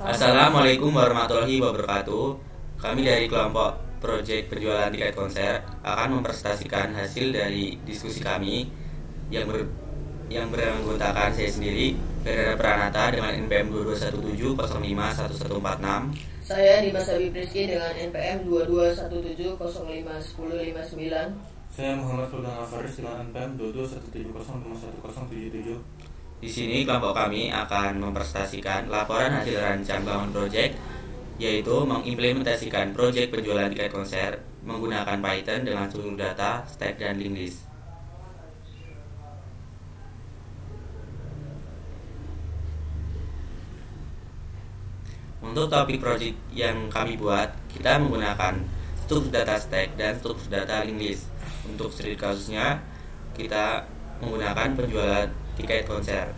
Assalamualaikum warahmatullahi wabarakatuh. Kami dari kelompok proyek penjualan tiket konser akan mempresentasikan hasil dari diskusi kami yang beranggotakan saya sendiri, Ferdinand Pranata dengan NPM 2217051146. Saya Dimas Habib Rizky dengan NPM 2217051059. Saya Muhammad Fuldan Alfaris dengan NPM 2217051077. Di sini kelompok kami akan mempresentasikan laporan hasil rancang bangun proyek, yaitu mengimplementasikan proyek penjualan tiket konser menggunakan Python dengan struktur data, stack, dan linked list. Untuk topik proyek yang kami buat, kita menggunakan struktur data stack dan struktur data linked list. Untuk studi kasusnya, kita menggunakan penjualan tiket konser.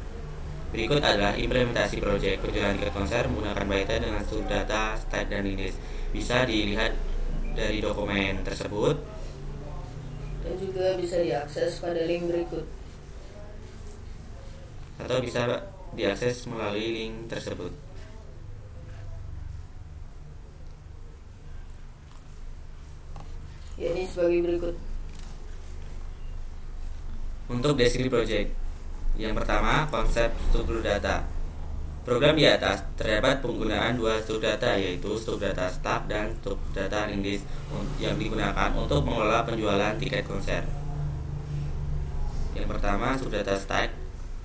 Berikut adalah implementasi proyek penjualan tiket konser menggunakan Python dengan struktur data, stack, dan linked list. Bisa dilihat dari dokumen tersebut Dan juga bisa diakses pada link berikut. atau bisa diakses melalui link tersebut. Yakni sebagai berikut. Untuk deskripsi proyek, yang pertama, konsep struktur data. Program di atas terdapat penggunaan dua struktur data, yaitu struktur data stack dan struktur data linked list yang digunakan untuk mengelola penjualan tiket konser. Yang pertama, struktur data stack.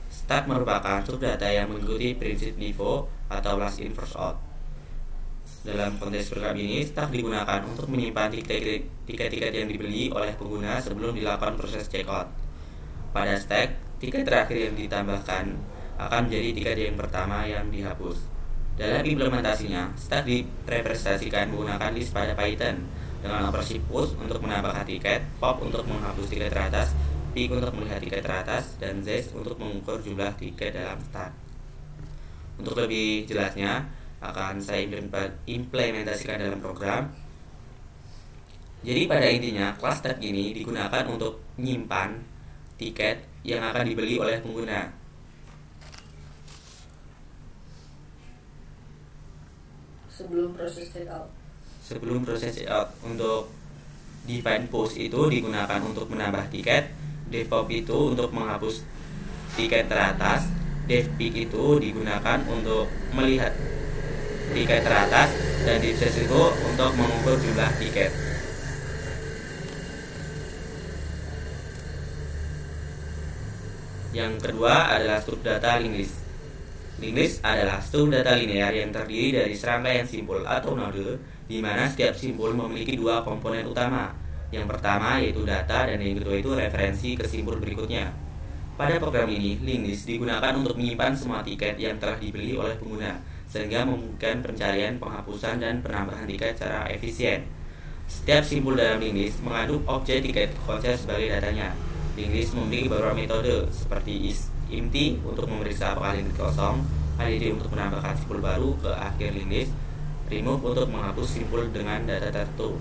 Stack merupakan struktur data yang mengikuti prinsip LIFO atau last in first out. Dalam konteks program ini, stack digunakan untuk menyimpan tiket-tiket yang dibeli oleh pengguna sebelum dilakukan proses checkout. Pada stack, tiket terakhir yang ditambahkan akan menjadi tiket yang pertama yang dihapus. Dalam implementasinya, stack direpresentasikan menggunakan list pada Python dengan operasi push untuk menambahkan tiket, pop untuk menghapus tiket teratas, pick untuk melihat tiket teratas, dan zest untuk mengukur jumlah tiket dalam stack. Untuk lebih jelasnya, akan saya implementasikan dalam program. Jadi pada intinya, kelas stack ini digunakan untuk menyimpan tiket yang akan dibeli oleh pengguna. Sebelum proses checkout. Sebelum proses checkout, untuk define post itu digunakan untuk menambah tiket, devpop itu untuk menghapus tiket teratas, devpick itu digunakan untuk melihat tiket teratas, dan divses itu untuk mengukur jumlah tiket. Yang kedua adalah struktur data linked list. Linked list adalah struktur data linear yang terdiri dari serangkaian simpul atau node, di mana setiap simpul memiliki dua komponen utama. Yang pertama yaitu data, dan yang kedua itu referensi ke simpul berikutnya. Pada program ini, linked list digunakan untuk menyimpan semua tiket yang telah dibeli oleh pengguna, sehingga memungkinkan pencarian, penghapusan, dan penambahan tiket secara efisien. Setiap simpul dalam linked list mengandung objek tiket konser sebagai datanya. Linked list memiliki beberapa metode seperti empty untuk memeriksa apakah linked list kosong, add untuk menambahkan simpul baru ke akhir linked list, remove untuk menghapus simpul dengan data tertentu,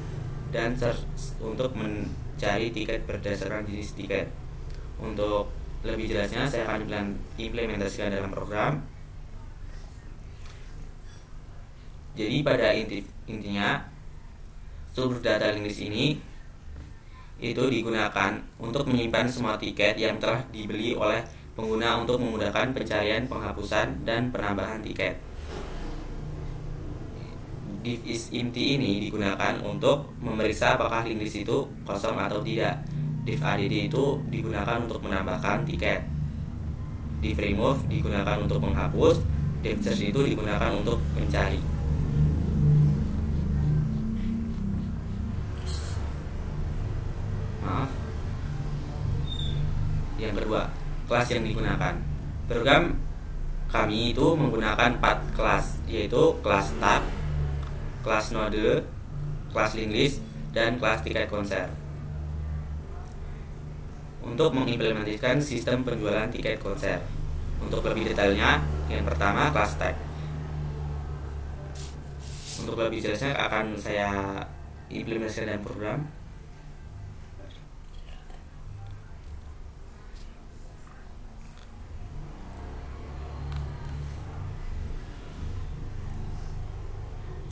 dan search untuk mencari tiket berdasarkan jenis tiket. Untuk lebih jelasnya saya akan implementasikan dalam program. Jadi pada intinya struktur data linked list ini itu digunakan untuk menyimpan semua tiket yang telah dibeli oleh pengguna untuk memudahkan pencarian, penghapusan, dan penambahan tiket. Div is empty ini digunakan untuk memeriksa apakah linked list itu kosong atau tidak. Div add itu digunakan untuk menambahkan tiket. Div remove digunakan untuk menghapus. Div search itu digunakan untuk mencari. Yang kedua, kelas yang digunakan. Program kami itu menggunakan 4 kelas, yaitu kelas tab, kelas node, kelas linked list, dan kelas tiket konser. Untuk mengimplementasikan sistem penjualan tiket konser. Untuk lebih detailnya, yang pertama kelas tag. Untuk lebih jelasnya akan saya implementasikan dalam program.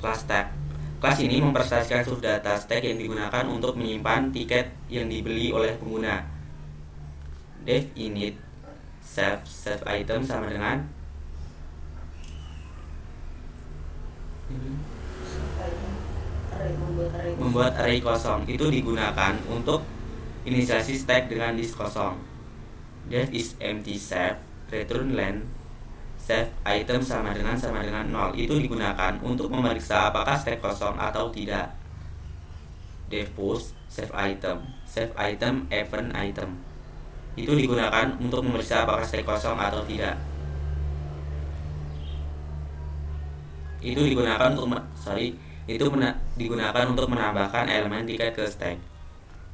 Kelas stack. Kelas ini mempresentasikan subdata stack yang digunakan untuk menyimpan tiket yang dibeli oleh pengguna. Def init save item sama dengan membuat array kosong. Itu digunakan untuk inisialisasi stack dengan list kosong. Def is empty save return len save item sama dengan 0. Itu digunakan untuk memeriksa apakah stack kosong atau tidak. Def push save item event item. Itu digunakan untuk memeriksa apakah stack kosong atau tidak. Itu digunakan untuk menambahkan elemen tiket ke stack.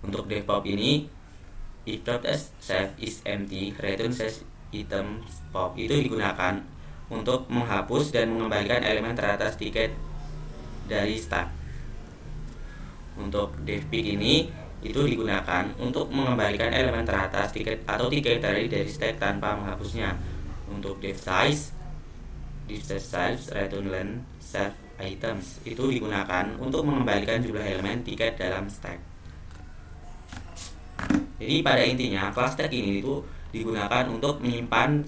Untuk def pop ini, if dot save is empty return save item pop. Itu digunakan untuk menghapus dan mengembalikan elemen teratas tiket dari stack. Untuk def pick ini itu digunakan untuk mengembalikan elemen teratas tiket atau tiket dari stack tanpa menghapusnya. Untuk def size return len save items itu digunakan untuk mengembalikan jumlah elemen tiket dalam stack. Jadi pada intinya kelas stack ini itu digunakan untuk menyimpan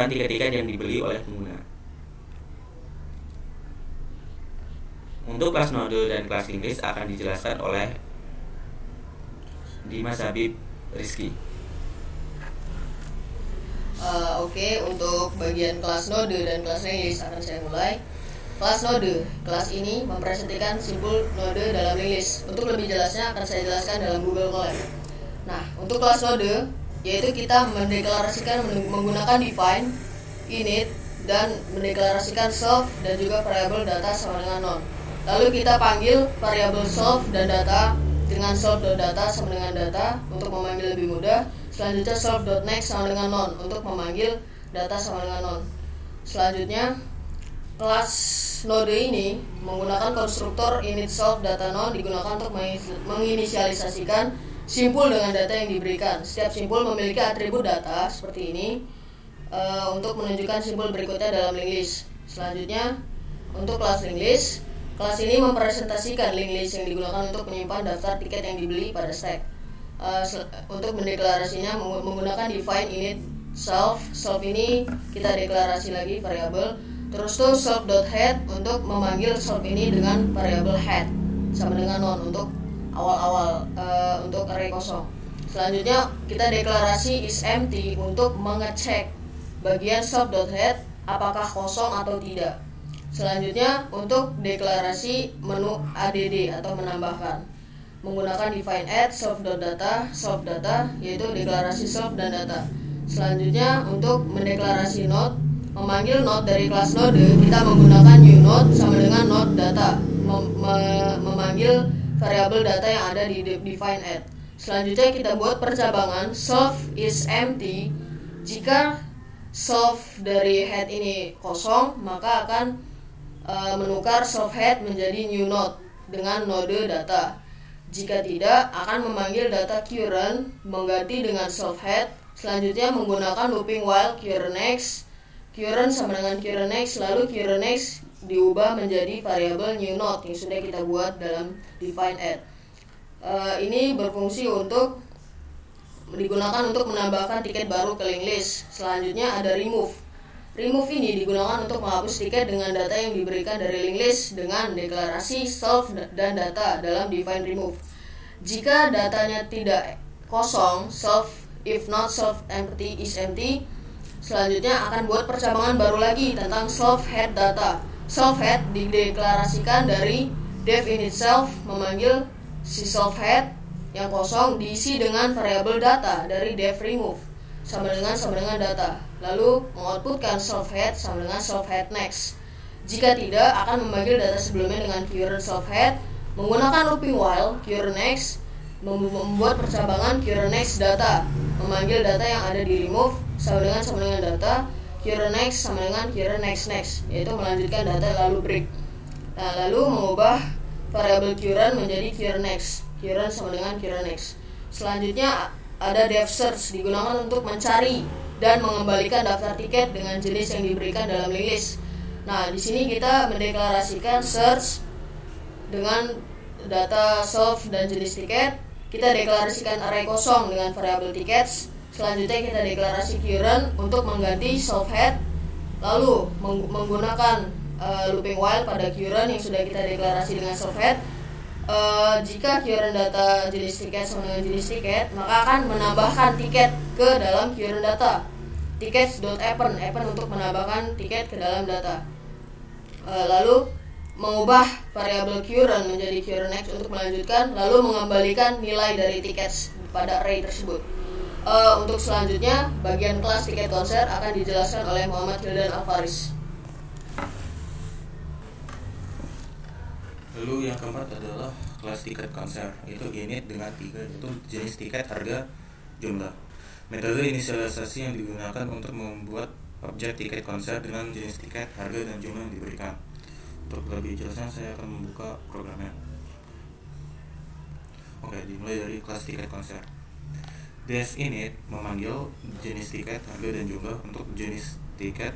tiket-tiket yang dibeli oleh pengguna. Untuk kelas node dan kelas Inggris akan dijelaskan oleh Dimas Habib Rizky. Oke, untuk bagian kelas node dan kelas list akan saya mulai. Kelas node, kelas ini mempresentasikan simbol node dalam list. Untuk lebih jelasnya akan saya jelaskan dalam Google Colab. Nah, untuk kelas node, yaitu kita mendeklarasikan menggunakan define, init, dan mendeklarasikan self dan juga variabel data sama dengan non. Lalu kita panggil variabel self dan data dengan self.data sama dengan data untuk memanggil lebih mudah. Selanjutnya self.next sama dengan non untuk memanggil data sama dengan non. Selanjutnya kelas node ini menggunakan konstruktor init self data non digunakan untuk menginisialisasikan simpul dengan data yang diberikan. Setiap simpul memiliki atribut data seperti ini untuk menunjukkan simpul berikutnya dalam linked list. Selanjutnya untuk kelas linked list, kelas ini mempresentasikan linked list yang digunakan untuk menyimpan daftar tiket yang dibeli pada stack. Untuk mendeklarasinya menggunakan define init self ini kita deklarasi lagi variabel. Terus tuh self.head untuk memanggil self ini dengan variabel head sama dengan non untuk awal-awal untuk array kosong. Selanjutnya kita deklarasi is empty untuk mengecek bagian self.head apakah kosong atau tidak. Selanjutnya untuk deklarasi menu add atau menambahkan menggunakan define add self.data yaitu deklarasi self dan data. Selanjutnya untuk mendeklarasi node, memanggil node dari kelas node, kita menggunakan new node sama dengan node data, memanggil variabel data yang ada di define add. Selanjutnya kita buat percabangan self is empty. Jika self dari head ini kosong, maka akan menukar self head menjadi new node dengan node data. Jika tidak, akan memanggil data current mengganti dengan self head. Selanjutnya menggunakan looping while current sama dengan current next, lalu current next diubah menjadi variabel new node yang sudah kita buat dalam define add. Ini berfungsi untuk digunakan untuk menambahkan tiket baru ke linked list. Selanjutnya ada remove. Remove ini digunakan untuk menghapus tiket dengan data yang diberikan dari linked list dengan deklarasi self dan data dalam define remove. Jika datanya tidak kosong, self, if not self empty is empty. Selanjutnya akan buat percabangan baru lagi tentang self head data. Self head dideklarasikan dari def init self memanggil si self head yang kosong diisi dengan variabel data dari def remove sama dengan data. Lalu mengoutputkan self head sama dengan self head next. Jika tidak, akan memanggil data sebelumnya dengan current self head menggunakan looping while current next, membuat percabangan current next data, memanggil data yang ada di remove sama dengan data current next sama dengan current next, yaitu melanjutkan data lalu break. Nah, lalu mengubah variabel current menjadi current next, current sama dengan current next. Selanjutnya ada def search digunakan untuk mencari dan mengembalikan daftar tiket dengan jenis yang diberikan dalam link list. Nah, di sini kita mendeklarasikan search dengan data self dan jenis tiket. Kita deklarasikan array kosong dengan variabel tickets. Selanjutnya kita deklarasi current untuk mengganti self head. Lalu menggunakan looping while pada current yang sudah kita deklarasi dengan self head. Jika current data jenis tiket sama dengan jenis tiket, maka akan menambahkan tiket ke dalam current data. Tickets.append untuk menambahkan tiket ke dalam data. Lalu mengubah variabel current menjadi current next untuk melanjutkan, lalu mengembalikan nilai dari tickets pada array tersebut. Untuk selanjutnya, bagian kelas tiket konser akan dijelaskan oleh Muhammad Hildan Alfaris. Lalu yang keempat adalah kelas tiket konser, yaitu unit dengan 3, yaitu jenis tiket, harga, jumlah. Metode inisialisasi yang digunakan untuk membuat objek tiket konser dengan jenis tiket, harga, dan jumlah yang diberikan. Untuk lebih jelasnya saya akan membuka programnya. Oke, dimulai dari kelas tiket konser. Def init memanggil jenis tiket, harga, dan jumlah. Untuk jenis tiket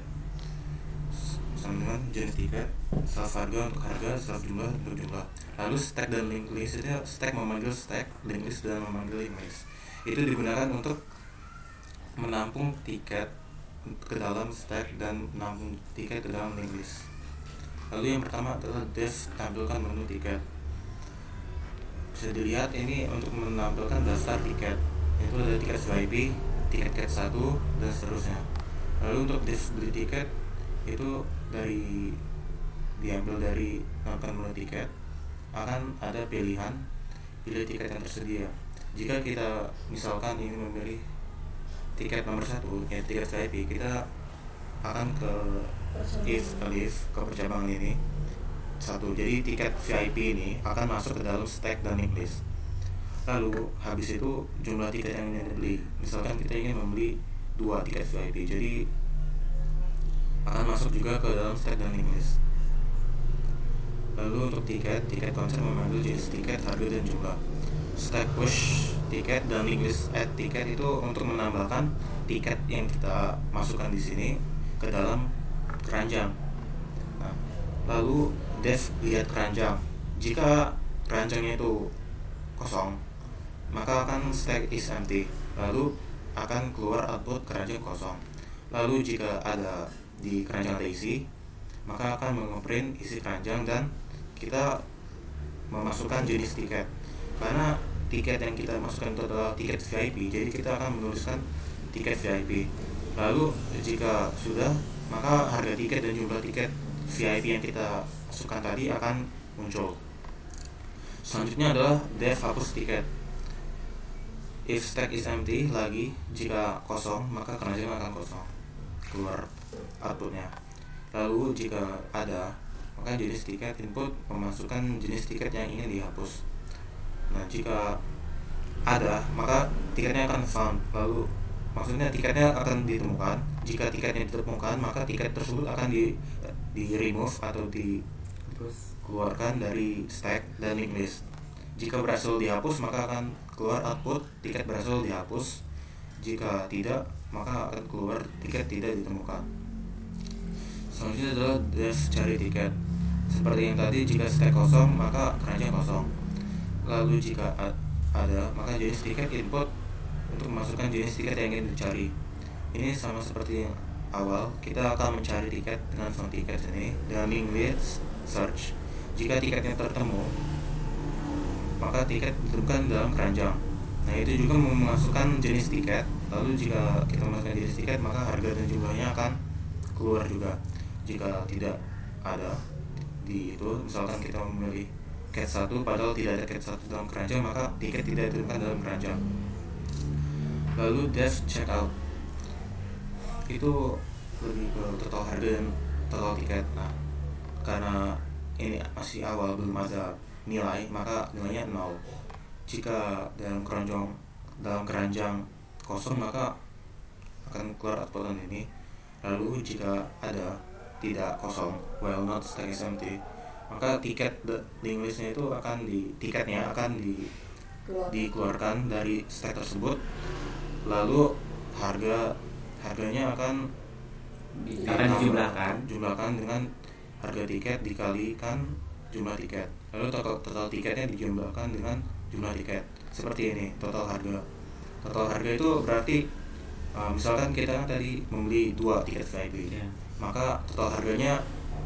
sama dengan jenis tiket, self harga untuk harga, self jumlah untuk jumlah. Lalu stack dan link list itu stack memanggil stack, link list dan memanggil link list. Itu digunakan untuk menampung tiket ke dalam stack dan menampung tiket ke dalam link list. Lalu yang pertama adalah def tampilkan menu tiket. Bisa dilihat ini untuk menampilkan daftar tiket. Itu ada tiket VIP, tiket cat 1 dan seterusnya. Lalu untuk def beli tiket itu diambil dari nonton menu tiket, akan ada pilih tiket yang tersedia. Jika kita misalkan ingin memilih tiket nomor 1, yaitu tiket VIP, kita akan ke ke percabangan ini 1. Jadi tiket VIP ini akan masuk ke dalam stack dan link list. Lalu habis itu jumlah tiket yang ingin dibeli, misalkan kita ingin membeli 2 tiket VIP, jadi akan masuk juga ke dalam stack dan link list. Lalu untuk tiket konser memanggil jenis tiket, harga, dan jumlah. Stack push tiket dan link list add tiket itu untuk menambahkan tiket yang kita masukkan di sini ke dalam keranjang. Nah, lalu def lihat keranjang. Jika keranjangnya itu kosong, maka akan stack is empty. Lalu akan keluar output keranjang kosong. Lalu jika ada di keranjang ada isi, maka akan mengeprint isi keranjang dan kita memasukkan jenis tiket. Karena tiket yang kita masukkan itu adalah tiket VIP, jadi kita akan menuliskan tiket VIP. Lalu jika sudah, maka harga tiket dan jumlah tiket VIP yang kita masukkan tadi akan muncul. Selanjutnya adalah def hapus tiket. If stack is empty lagi, jika kosong maka keranjang akan kosong, keluar outputnya. Lalu jika ada, maka jenis tiket input memasukkan jenis tiket yang ingin dihapus. Nah, jika ada, maka tiketnya akan found. Lalu maksudnya tiketnya akan ditemukan. Jika tiketnya ditemukan, maka tiket tersebut akan di remove atau dikeluarkan dari stack dan link list. Jika berhasil dihapus, maka akan keluar output tiket berhasil dihapus. Jika tidak, maka akan keluar tiket tidak ditemukan. Selanjutnya adalah def cari tiket. Seperti yang tadi, jika stack kosong maka keranjang kosong. Lalu jika ada, maka jenis tiket input untuk memasukkan jenis tiket yang ingin dicari. Ini sama seperti yang awal, kita akan mencari tiket dengan found tiket ini dengan link list search. Jika tiketnya tertemu, maka tiket ditemukan dalam keranjang. Nah, itu juga memasukkan jenis tiket. Lalu jika kita memasukkan jenis tiket, maka harga dan jumlahnya akan keluar juga. Jika tidak ada di itu, misalkan kita memilih cat 1 padahal tidak ada cat 1 dalam keranjang, maka tiket tidak ditemukan dalam keranjang. Lalu def checkout itu lebih ke total harga dan total tiket. Nah, karena ini masih awal, belum ada nilai, maka nilainya 0. Jika dalam keranjang kosong, maka akan keluar outputan ini. Lalu jika ada tidak kosong, while not stack is empty, maka tiket link listnya itu tiketnya akan dikeluarkan dari stack tersebut. Lalu harga harganya akan jumlahkan dengan harga tiket dikalikan jumlah tiket, lalu total tiketnya dijumlahkan dengan jumlah tiket. Seperti ini total harga itu berarti misalkan kita tadi membeli 2 tiket VIP, maka total harganya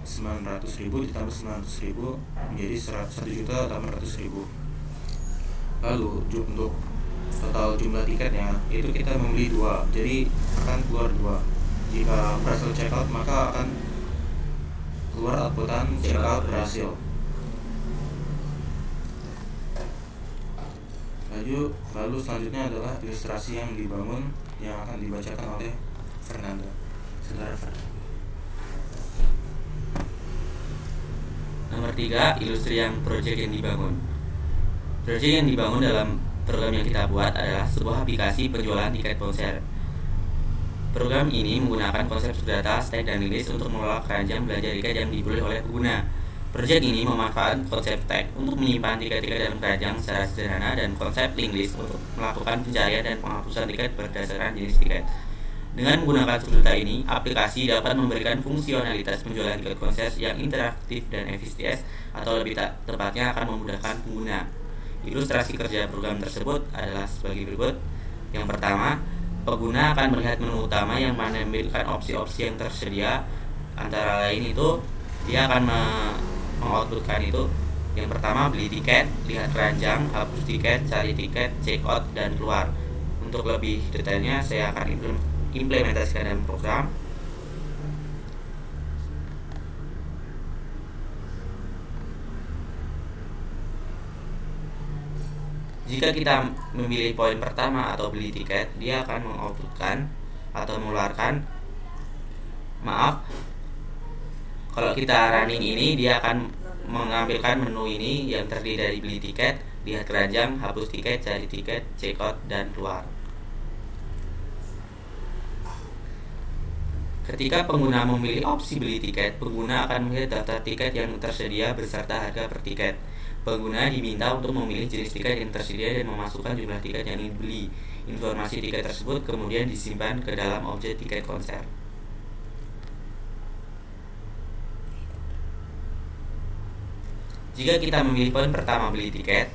900.000 ditambah 900.000 menjadi 1.800.000. Lalu untuk total jumlah tiketnya itu kita membeli 2, jadi akan keluar 2. Jika berhasil check out maka akan keluar outputan check out berhasil. Lalu selanjutnya adalah ilustrasi yang dibangun yang akan dibacakan oleh Fernanda. Saudara Fernanda. Nomor 3, ilustrasi yang proyek yang dibangun. Proyek yang dibangun dalam program yang kita buat adalah sebuah aplikasi penjualan tiket konser. Program ini menggunakan konsep data, stack, dan list untuk mengelola keranjang belanja tiket yang dipilih oleh pengguna. Proyek ini memanfaatkan konsep tag untuk menyimpan tiket-tiket dalam keranjang secara sederhana dan konsep link list untuk melakukan pencarian dan penghapusan tiket berdasarkan jenis tiket. Dengan menggunakan data ini, aplikasi dapat memberikan fungsionalitas penjualan tiket konser yang interaktif dan efisien, atau lebih tepatnya akan memudahkan pengguna. Ilustrasi kerja program tersebut adalah sebagai berikut. Yang pertama, pengguna akan melihat menu utama yang menampilkan opsi-opsi yang tersedia. Antara lain itu, dia akan mengoutputkan itu. Yang pertama, beli tiket, lihat keranjang, hapus tiket, cari tiket, check out, dan keluar. Untuk lebih detailnya, saya akan implementasikan dalam program. Jika kita memilih poin pertama atau beli tiket, dia akan mengoutputkan atau mengeluarkan. Kalau kita running ini, dia akan mengambilkan menu ini yang terdiri dari beli tiket, lihat keranjang, hapus tiket, cari tiket, check out, dan keluar. Ketika pengguna memilih opsi beli tiket, pengguna akan melihat daftar tiket yang tersedia beserta harga per tiket. Pengguna diminta untuk memilih jenis tiket yang tersedia dan memasukkan jumlah tiket yang dibeli. Informasi tiket tersebut kemudian disimpan ke dalam objek tiket konser. Jika kita memilih poin pertama beli tiket,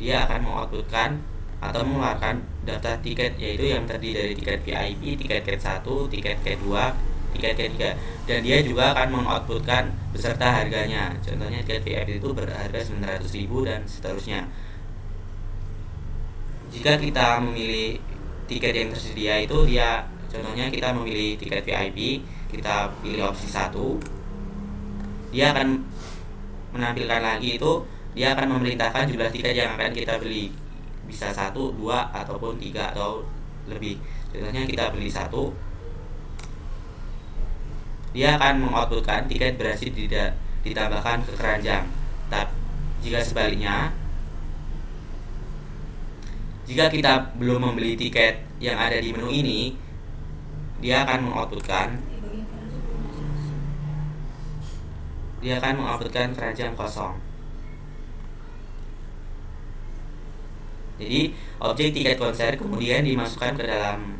dia akan mengoutputkan atau mengeluarkan daftar tiket, yaitu yang terdiri dari tiket VIP, tiket Cat 1, tiket Cat 2, tiket Cat 3, dan dia juga akan mengoutputkan beserta harganya. Contohnya tiket VIP itu berharga 900.000 dan seterusnya. Jika kita memilih tiket yang tersedia itu, dia contohnya kita memilih tiket VIP, kita pilih opsi 1, dia akan menampilkan lagi itu, dia akan memerintahkan jumlah tiket yang akan kita beli, bisa 1, 2, ataupun 3 atau lebih. Contohnya kita beli 1, dia akan mengoutputkan tiket berhasil ditambahkan ke keranjang. Jika sebaliknya, jika kita belum membeli tiket yang ada di menu ini, dia akan mengoutputkan keranjang kosong. Jadi objek tiket konser kemudian dimasukkan ke dalam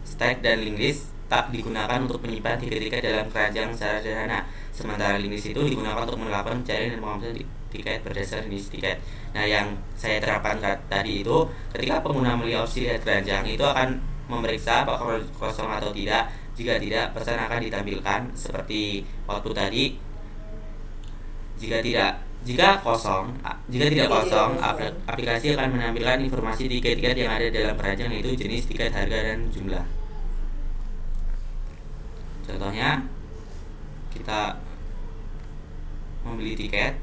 stack dan link list. Tab digunakan untuk menyimpan tiket-tiket dalam keranjang secara sederhana, sementara link list itu digunakan untuk melakukan pencarian dan penghapusan tiket berdasarkan jenis tiket. Nah, yang saya terapkan tadi itu, ketika pengguna memilih opsi lihat keranjang, itu akan memeriksa apakah kosong atau tidak. Jika tidak, pesan akan ditampilkan seperti output tadi. Jika tidak kosong, aplikasi akan menampilkan informasi tiket-tiket yang ada dalam keranjang, yaitu jenis tiket, harga, dan jumlah. Contohnya, kita membeli tiket,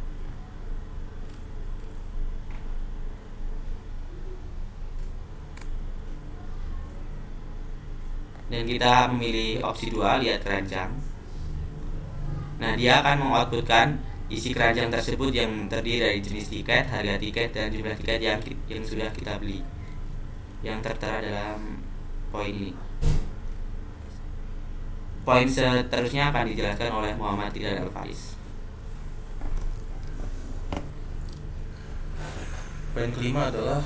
dan kita memilih opsi 2, lihat keranjang. Nah, dia akan mengoutputkan isi keranjang tersebut yang terdiri dari jenis tiket, harga tiket, dan jumlah tiket yang sudah kita beli, yang tertera dalam poin ini. Poin seterusnya akan dijelaskan oleh Muhammad Tidar Al-Faris. Poin kelima adalah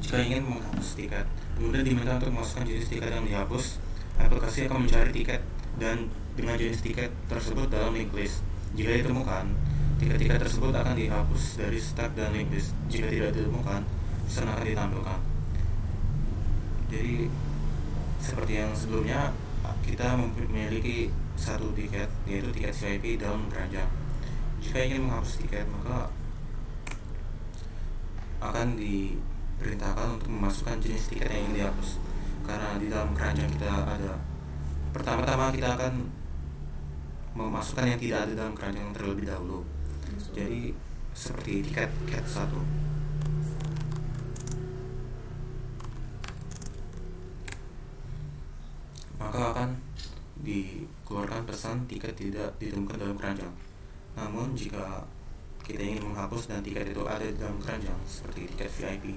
jika ingin menghapus tiket, pengguna diminta untuk memasukkan jenis tiket yang dihapus aplikasi akan mencari tiket dan dengan jenis tiket tersebut dalam link list. Jika ditemukan, tiket-tiket tersebut akan dihapus dari stack dan link list. Jika tidak ditemukan, pesan akan ditampilkan. Jadi seperti yang sebelumnya, kita memiliki satu tiket, yaitu tiket VIP dalam keranjang. Jika ingin menghapus tiket, maka akan diperintahkan untuk memasukkan jenis tiket yang ingin dihapus. Karena di dalam keranjang kita ada, pertama-tama kita akan memasukkan yang tidak ada dalam keranjang terlebih dahulu. Jadi seperti tiket cat 1. Maka akan dikeluarkan pesan tiket tidak ditemukan dalam keranjang. Namun jika kita ingin menghapus dan tiket itu ada di dalam keranjang, seperti tiket VIP,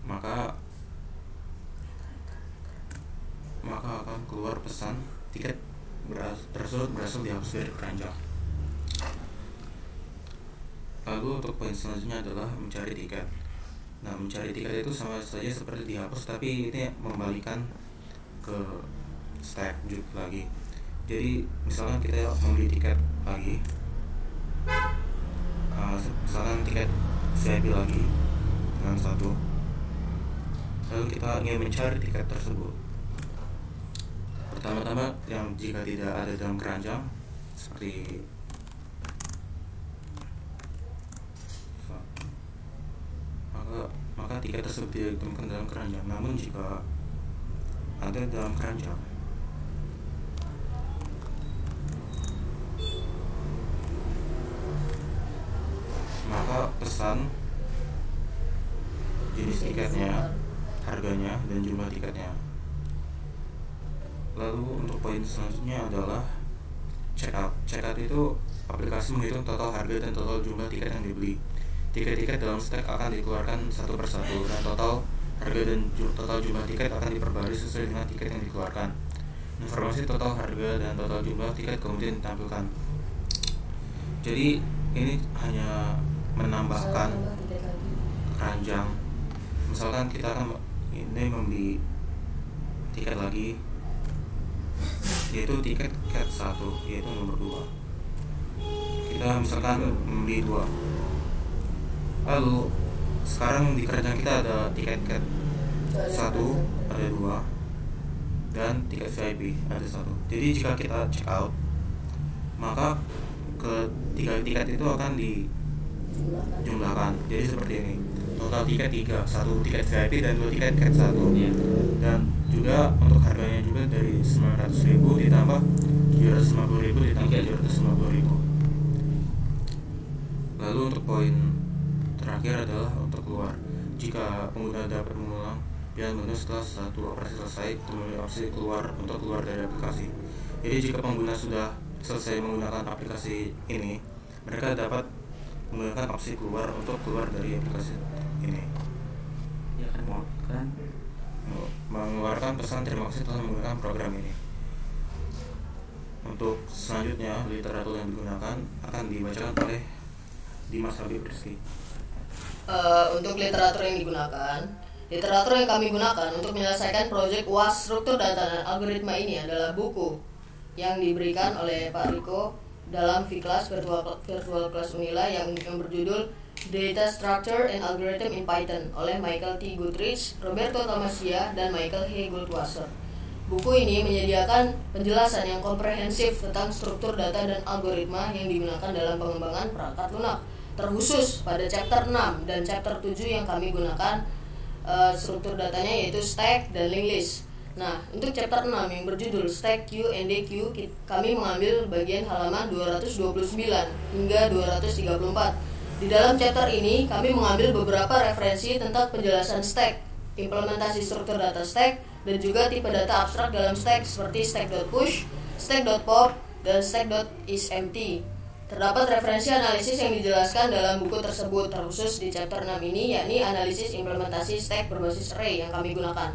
maka akan keluar pesan tiket tersebut berhasil dihapus dari keranjang. Lalu untuk poin selanjutnya adalah mencari tiket. Nah, mencari tiket itu sama saja seperti dihapus, tapi ini membalikan ke stack lagi. Jadi misalkan kita membeli tiket lagi, misalkan tiket VIP lagi dengan 1, lalu kita ingin mencari tiket tersebut. Pertama-tama, yang jika tidak ada dalam keranjang, seperti maka tiket tersebut tidak ditemukan dalam keranjang. Namun jika ada dalam keranjang, maka pesan jenis tiketnya, harganya, dan jumlah tiketnya. Lalu untuk poin selanjutnya adalah checkout. Checkout itu aplikasi menghitung total harga dan total jumlah tiket yang dibeli. Tiket-tiket dalam stack akan dikeluarkan satu persatu, dan total harga dan total jumlah tiket akan diperbarui sesuai dengan tiket yang dikeluarkan. Informasi total harga dan total jumlah tiket kemudian ditampilkan. Jadi ini hanya menambahkan keranjang. Misalkan kita akan ini membeli tiket lagi, yaitu tiket cat 1, yaitu nomor 2. Kita misalkan membeli 2. Lalu sekarang di keranjang kita ada tiket cat 1, ada 2, dan tiket VIP ada 1. Jadi jika kita check out, maka ketiga tiket itu akan dijumlahkan. Jadi seperti ini, total tiket 3, 1 tiket VIP dan 2 tiket cat 1. Dan juga untuk harganya juga dari 900.000 ditambah 750.000 ditambah 750.000. Lalu untuk poin terakhir adalah untuk keluar. Jika pengguna dapat mengulang pilihan menu setelah satu operasi selesai, kemudian opsi keluar untuk keluar dari aplikasi. Jadi jika pengguna sudah selesai menggunakan aplikasi ini, mereka dapat menggunakan opsi keluar untuk keluar dari aplikasi ini. Ya kan, mengeluarkan pesan terima kasih telah menggunakan program ini. Untuk selanjutnya, literatur yang digunakan akan dibacakan oleh Dimas Habib Rizky. Untuk literatur yang digunakan, literatur yang kami gunakan untuk menyelesaikan proyek UAS struktur data dan algoritma ini adalah buku yang diberikan oleh Pak Riko dalam V-Class virtual class Unila yang berjudul Data Structure and Algorithm in Python oleh Michael T. Guthridge, Roberto Tomasia, dan Michael H. Goldwasser. Buku ini menyediakan penjelasan yang komprehensif tentang struktur data dan algoritma yang digunakan dalam pengembangan perangkat lunak, terkhusus pada chapter 6 dan chapter 7 yang kami gunakan struktur datanya yaitu stack dan linked list. Nah, untuk chapter 6 yang berjudul Stack Q and DQ, kami mengambil bagian halaman 229 hingga 234. Di dalam chapter ini, kami mengambil beberapa referensi tentang penjelasan stack, implementasi struktur data stack, dan juga tipe data abstrak dalam stack seperti stack.push, stack.pop, dan stack.isempty. Terdapat referensi analisis yang dijelaskan dalam buku tersebut, terkhusus di chapter 6 ini, yakni analisis implementasi stack berbasis array yang kami gunakan.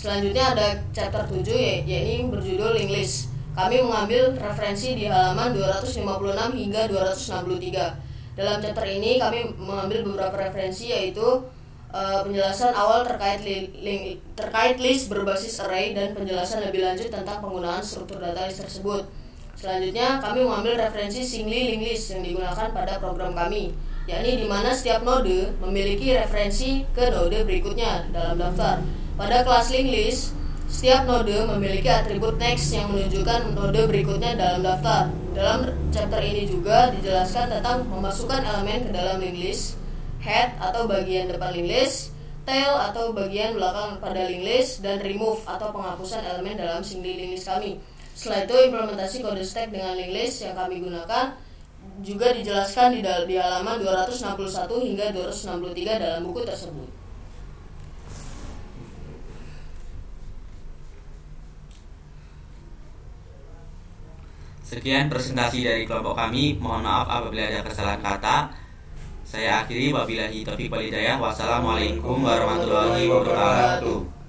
Selanjutnya ada chapter 7 yakni berjudul linked list. Kami mengambil referensi di halaman 256 hingga 263. Dalam chapter ini kami mengambil beberapa referensi yaitu penjelasan awal terkait list berbasis array dan penjelasan lebih lanjut tentang penggunaan struktur data list tersebut. Selanjutnya, kami mengambil referensi singly linked list yang digunakan pada program kami, yakni di mana setiap node memiliki referensi ke node berikutnya dalam daftar. Pada kelas linked list, setiap node memiliki atribut next yang menunjukkan node berikutnya dalam daftar. Dalam chapter ini juga dijelaskan tentang memasukkan elemen ke dalam linked list, head atau bagian depan linked list, tail atau bagian belakang pada linked list, dan remove atau penghapusan elemen dalam single linked list kami. Setelah itu, implementasi kode stack dengan linked list yang kami gunakan juga dijelaskan di halaman 261 hingga 263 dalam buku tersebut. Sekian presentasi dari kelompok kami. Mohon maaf apabila ada kesalahan kata. Saya akhiri, wabillahi taufiq wal hidayah. Wassalamualaikum warahmatullahi wabarakatuh.